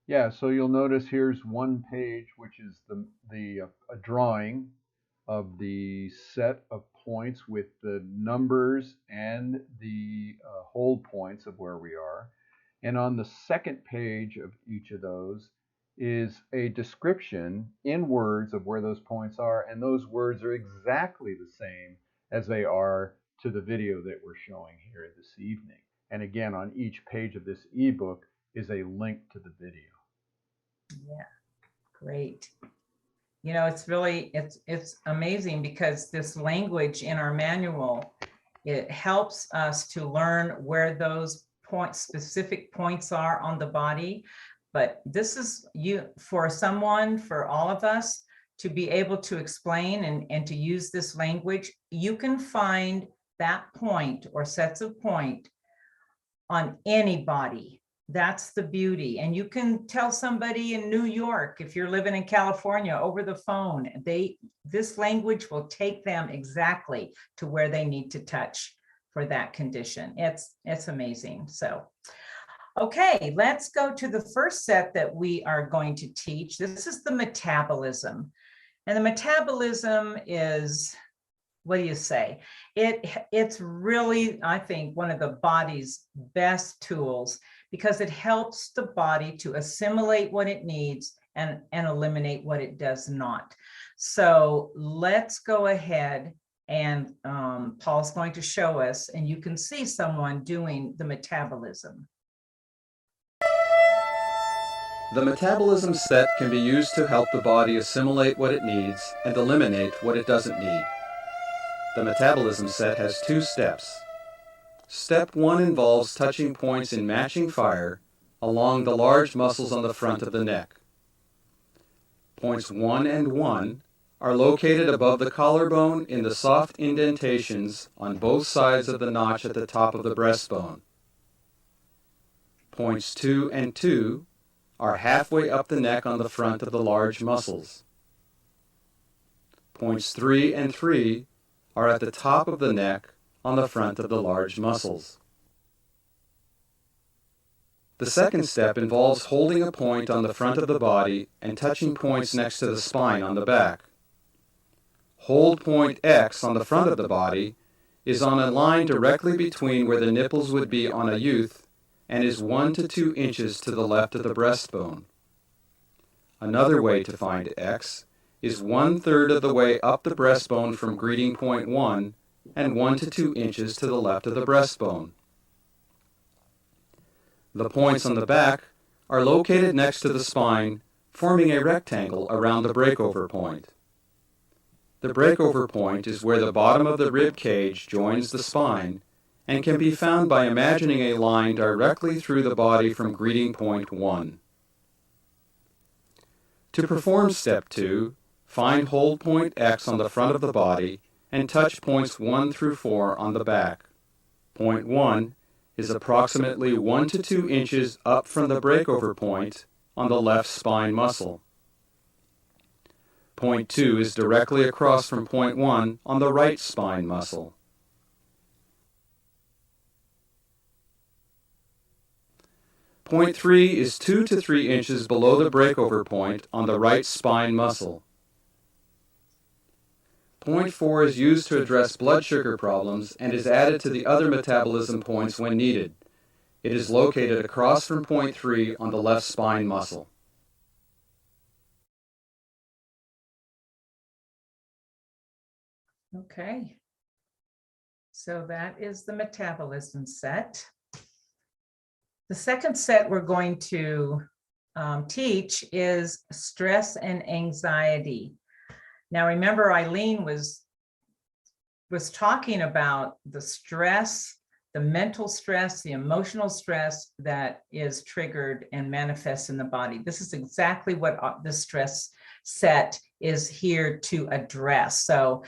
Speaker 1: Yeah, so you'll notice here's one page, which is a drawing of the set of points with the numbers and the hold points of where we are. And on the second page of each of those is a description in words of where those points are, and those words are exactly the same as they are to the video that we're showing here this evening. And again, on each page of this ebook is a link to the video.
Speaker 2: Yeah, great. You know, it's really, it's amazing because this language in our manual, it helps us to learn where those specific points are on the body. But this is for all of us to be able to explain and to use this language. You can find that point or sets of point on any body, That's the beauty. And you can tell somebody in New York, if you're living in California, over the phone, this language will take them exactly to where they need to touch for that condition. It's amazing. So, okay, let's go to the first set that we are going to teach. This is the metabolism. And the metabolism is, what do you say? It's really, I think, one of the body's best tools, because it helps the body to assimilate what it needs and eliminate what it does not. So let's go ahead, and Paul's going to show us, and you can see someone doing the metabolism.
Speaker 4: The metabolism set can be used to help the body assimilate what it needs and eliminate what it doesn't need. The metabolism set has 2 steps. Step 1 involves touching points in matching fire along the large muscles on the front of the neck. Points 1 and 1 are located above the collarbone in the soft indentations on both sides of the notch at the top of the breastbone. Points 2 and 2 are halfway up the neck on the front of the large muscles. Points 3 and 3 are at the top of the neck on the front of the large muscles. The second step involves holding a point on the front of the body and touching points next to the spine on the back. Hold point X on the front of the body is on a line directly between where the nipples would be on a youth and is 1 to 2 inches to the left of the breastbone. Another way to find X is 1/3 of the way up the breastbone from greeting point 1 and 1 to 2 inches to the left of the breastbone. The points on the back are located next to the spine, forming a rectangle around the breakover point. The breakover point is where the bottom of the rib cage joins the spine and can be found by imagining a line directly through the body from greeting point 1. To perform step 2, find hold point X on the front of the body and touch points 1 through 4 on the back. Point 1 is approximately 1 to 2 inches up from the breakover point on the left spine muscle. Point 2 is directly across from point 1 on the right spine muscle. Point 3 is 2 to 3 inches below the breakover point on the right spine muscle. Point 4 is used to address blood sugar problems and is added to the other metabolism points when needed. It is located across from point 3 on the left spine muscle.
Speaker 2: Okay. So that is the metabolism set. The second set we're going to teach is stress and anxiety. Now, remember, Eileen was talking about the stress, the mental stress, the emotional stress that is triggered and manifests in the body. This is exactly what the stress set is here to address. So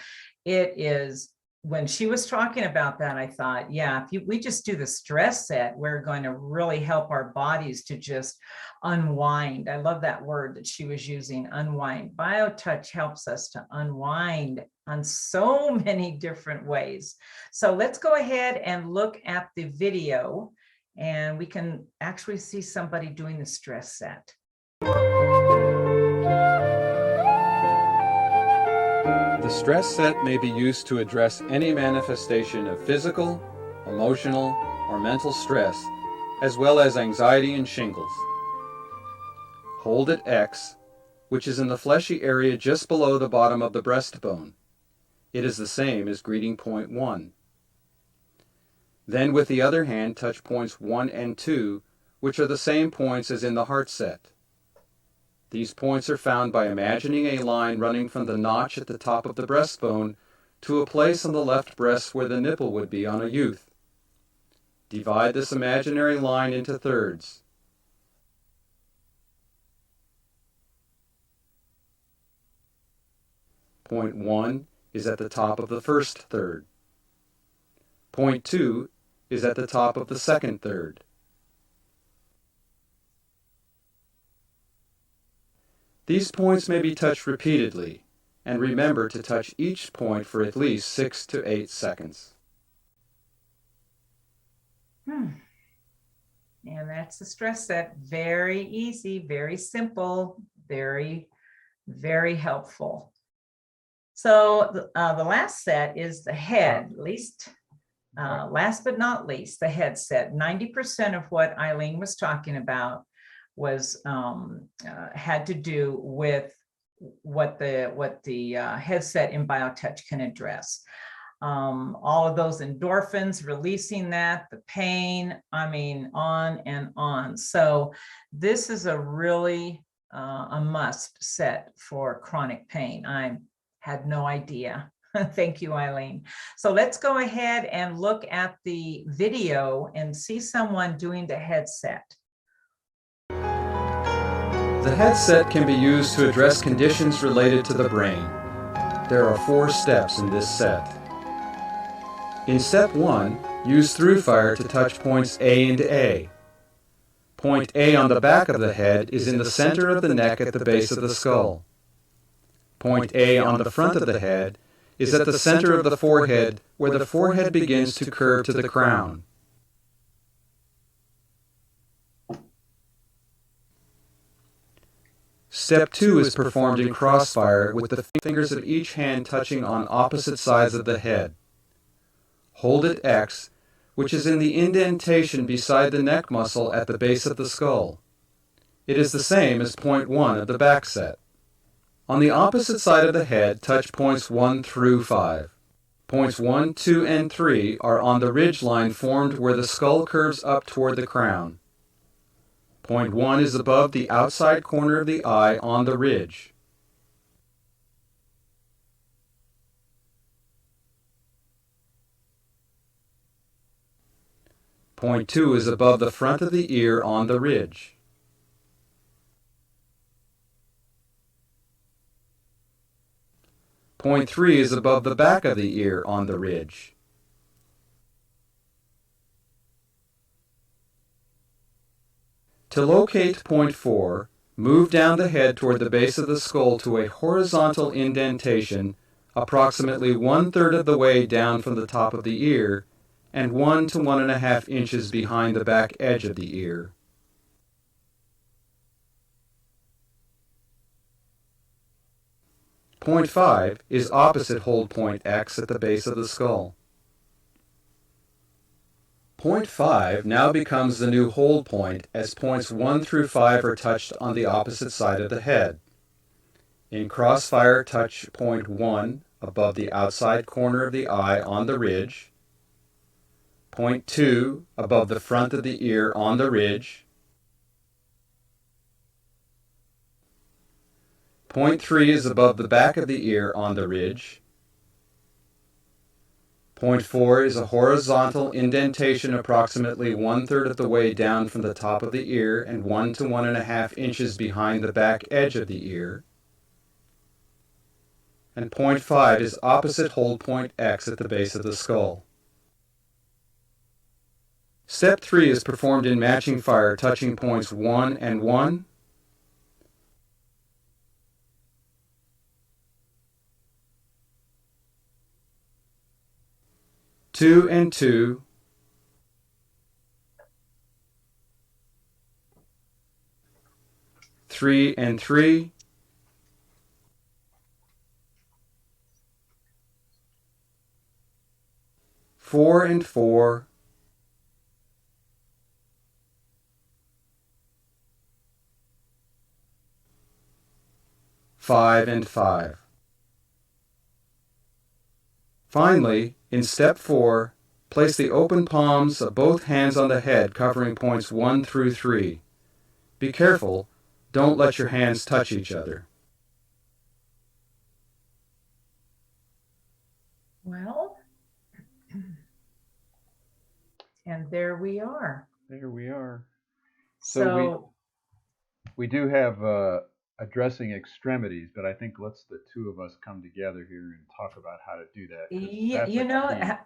Speaker 2: it is, when she was talking about that, I thought, yeah, if we just do the stress set, we're going to really help our bodies to just unwind. I love that word that she was using, unwind. Biotouch helps us to unwind on so many different ways. So let's go ahead and look at the video, and we can actually see somebody doing the stress set.
Speaker 4: The stress set may be used to address any manifestation of physical, emotional, or mental stress, as well as anxiety and shingles. Hold at X, which is in the fleshy area just below the bottom of the breastbone. It is the same as greeting point 1. Then with the other hand, touch points 1 and 2, which are the same points as in the heart set. These points are found by imagining a line running from the notch at the top of the breastbone to a place on the left breast where the nipple would be on a youth. Divide this imaginary line into thirds. Point 1 is at the top of the first third. Point 2 is at the top of the second third. These points may be touched repeatedly, and remember to touch each point for at least 6 to 8 seconds.
Speaker 2: And that's the stress set. Very easy, very simple, very, very helpful. So the last set is the head, last but not least, the head set. 90% of what Eileen was talking about was had to do with what the headset in Biotouch can address. All of those endorphins, releasing that, the pain, I mean, on and on. So this is a really a must set for chronic pain. I had no idea. Thank you, Eileen. So let's go ahead and look at the video and see someone doing the headset.
Speaker 4: The headset can be used to address conditions related to the brain. There are 4 steps in this set. In step 1, use through fire to touch points A and A. Point A on the back of the head is in the center of the neck at the base of the skull. Point A on the front of the head is at the center of the forehead, where the forehead begins to curve to the crown. Step 2 is performed in crossfire with the fingers of each hand touching on opposite sides of the head. Hold at X, which is in the indentation beside the neck muscle at the base of the skull. It is the same as point 1 of the back set. On the opposite side of the head, touch points 1 through 5. Points 1, 2, and 3 are on the ridge line formed where the skull curves up toward the crown. Point 1 is above the outside corner of the eye on the ridge. Point 2 is above the front of the ear on the ridge. Point 3 is above the back of the ear on the ridge. To locate point 4, move down the head toward the base of the skull to a horizontal indentation approximately 1/3 of the way down from the top of the ear and 1 to 1.5 inches behind the back edge of the ear. Point 5 is opposite hold point X at the base of the skull. Point 5 now becomes the new hold point as points 1 through 5 are touched on the opposite side of the head. In crossfire, touch point 1 above the outside corner of the eye on the ridge. Point 2 above the front of the ear on the ridge. Point 3 is above the back of the ear on the ridge. Point 4 is a horizontal indentation approximately 1/3 of the way down from the top of the ear and 1 to 1.5 inches behind the back edge of the ear. And point 5 is opposite hold point X at the base of the skull. Step 3 is performed in matching fire, touching points 1 and 1, 2 and 2, 3 and 3, 4 and 4, 5 and 5. Finally, in step 4, place the open palms of both hands on the head covering points 1 through 3. Be careful, don't let your hands touch each other.
Speaker 2: Well, and there we are.
Speaker 1: There we are.
Speaker 2: So
Speaker 1: we do have addressing extremities, but I think let's the two of us come together here and talk about how to do that.
Speaker 2: you know,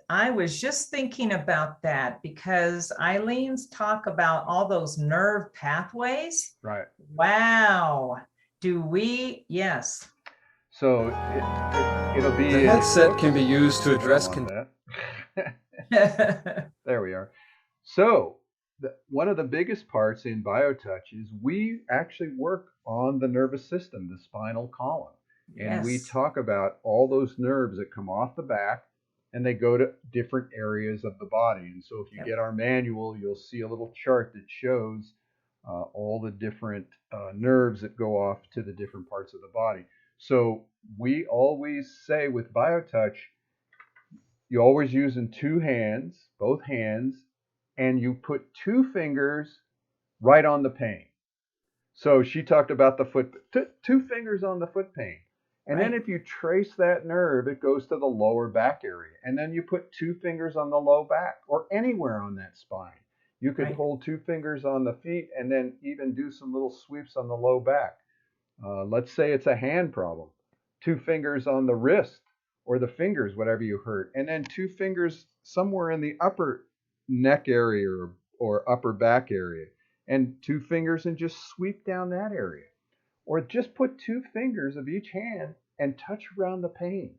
Speaker 2: I was just thinking about that because Eileen's talk about all those nerve pathways.
Speaker 1: Right.
Speaker 2: Wow. Do we? Yes.
Speaker 1: So it'll be
Speaker 4: The headset can be used to address
Speaker 1: There we are. So one of the biggest parts in Biotouch is we actually work on the nervous system, the spinal column. And we
Speaker 2: Yes.
Speaker 1: talk about all those nerves that come off the back and they go to different areas of the body. And so if you
Speaker 2: Yep.
Speaker 1: get our manual, you'll see a little chart that shows all the different nerves that go off to the different parts of the body. So we always say with Biotouch, you always use in two hands, both hands, and you put two fingers right on the pain. So she talked about the foot, two fingers on the foot pain. And then
Speaker 2: Right.
Speaker 1: if you trace that nerve, it goes to the lower back area. And then you put two fingers on the low back or anywhere on that spine. You could
Speaker 2: Right.
Speaker 1: hold two fingers on the feet and then even do some little sweeps on the low back. Let's say it's a hand problem. Two fingers on the wrist or the fingers, whatever you hurt. And then two fingers somewhere in the upper neck area or upper back area. And two fingers and just sweep down that area. Or just put two fingers of each hand and touch around the pain.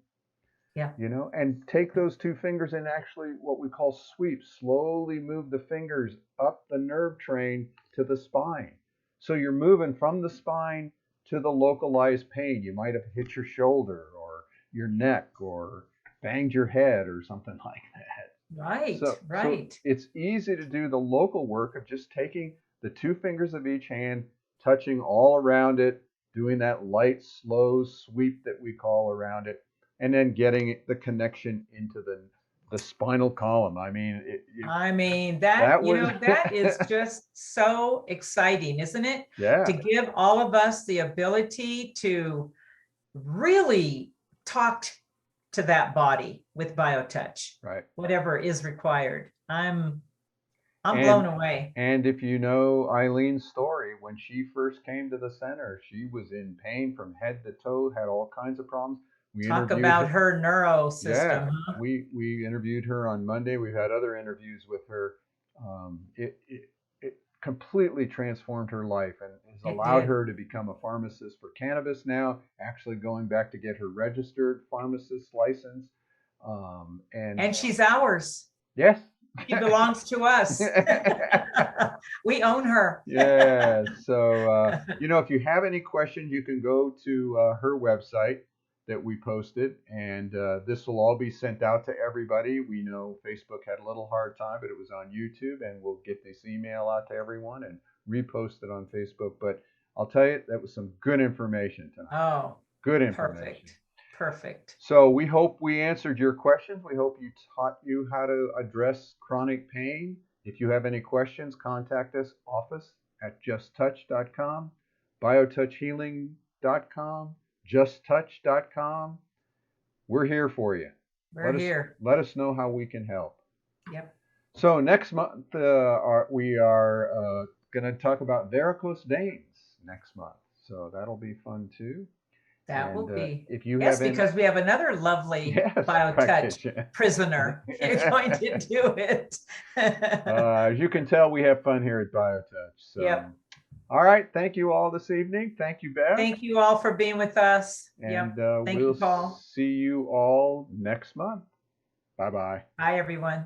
Speaker 2: Yeah.
Speaker 1: You know, and take those two fingers and actually what we call sweep, slowly move the fingers up the nerve train to the spine. So you're moving from the spine to the localized pain. You might have hit your shoulder or your neck or banged your head or something like that.
Speaker 2: Right.
Speaker 1: So
Speaker 2: Right.
Speaker 1: it's easy to do the local work of just taking the two fingers of each hand, touching all around it, doing that light, slow sweep that we call around it, and then getting the connection into the spinal column. I mean,
Speaker 2: that, you know,
Speaker 1: was
Speaker 2: that is just so exciting, isn't it?
Speaker 1: yeah,
Speaker 2: To give all of us the ability to really talk to that body with Biotouch,
Speaker 1: right.
Speaker 2: whatever is required. I'm
Speaker 1: And-
Speaker 2: blown away.
Speaker 1: And if you know Eileen's story, when she first came to the center, she was in pain from head to toe, had all kinds of problems. We
Speaker 2: Talk
Speaker 1: interviewed
Speaker 2: about her neuro system.
Speaker 1: Yeah,
Speaker 2: Huh?
Speaker 1: we interviewed her on Monday. We've had other interviews with her. It completely transformed her life and has
Speaker 2: It
Speaker 1: allowed
Speaker 2: did.
Speaker 1: her to become a pharmacist for cannabis now, actually going back to get her registered pharmacist license.
Speaker 2: And she's ours.
Speaker 1: Yes.
Speaker 2: She belongs to us. We own her.
Speaker 1: Yeah. So, you know, if you have any questions, you can go to her website that we posted, and this will all be sent out to everybody. We know Facebook had a little hard time, but it was on YouTube, and we'll get this email out to everyone and repost it on Facebook. But I'll tell you, that was some good information tonight.
Speaker 2: Oh,
Speaker 1: Good information.
Speaker 2: perfect. Perfect.
Speaker 1: So we hope we answered your questions. We hope you taught you how to address chronic pain. If you have any questions, contact us, office@justtouch.com, biotouchhealing.com, justtouch.com. We're here for you.
Speaker 2: We're here.
Speaker 1: Let us know how we can help.
Speaker 2: Yep.
Speaker 1: So next month, we are going to talk about varicose veins next month. So that'll be fun too.
Speaker 2: That will be.
Speaker 1: If you
Speaker 2: Yes,
Speaker 1: have
Speaker 2: because we have another lovely Biotouch
Speaker 1: practitioner.
Speaker 2: prisoner. You're going to do it.
Speaker 1: As you can tell, we have fun here at Biotouch. So.
Speaker 2: Yep.
Speaker 1: All right. Thank you all this evening. Thank you, Beth.
Speaker 2: Thank you all for being with us.
Speaker 1: And
Speaker 2: Yep. Thank you,
Speaker 1: we'll
Speaker 2: Paul.
Speaker 1: see you all next month. Bye-bye.
Speaker 2: Bye, everyone.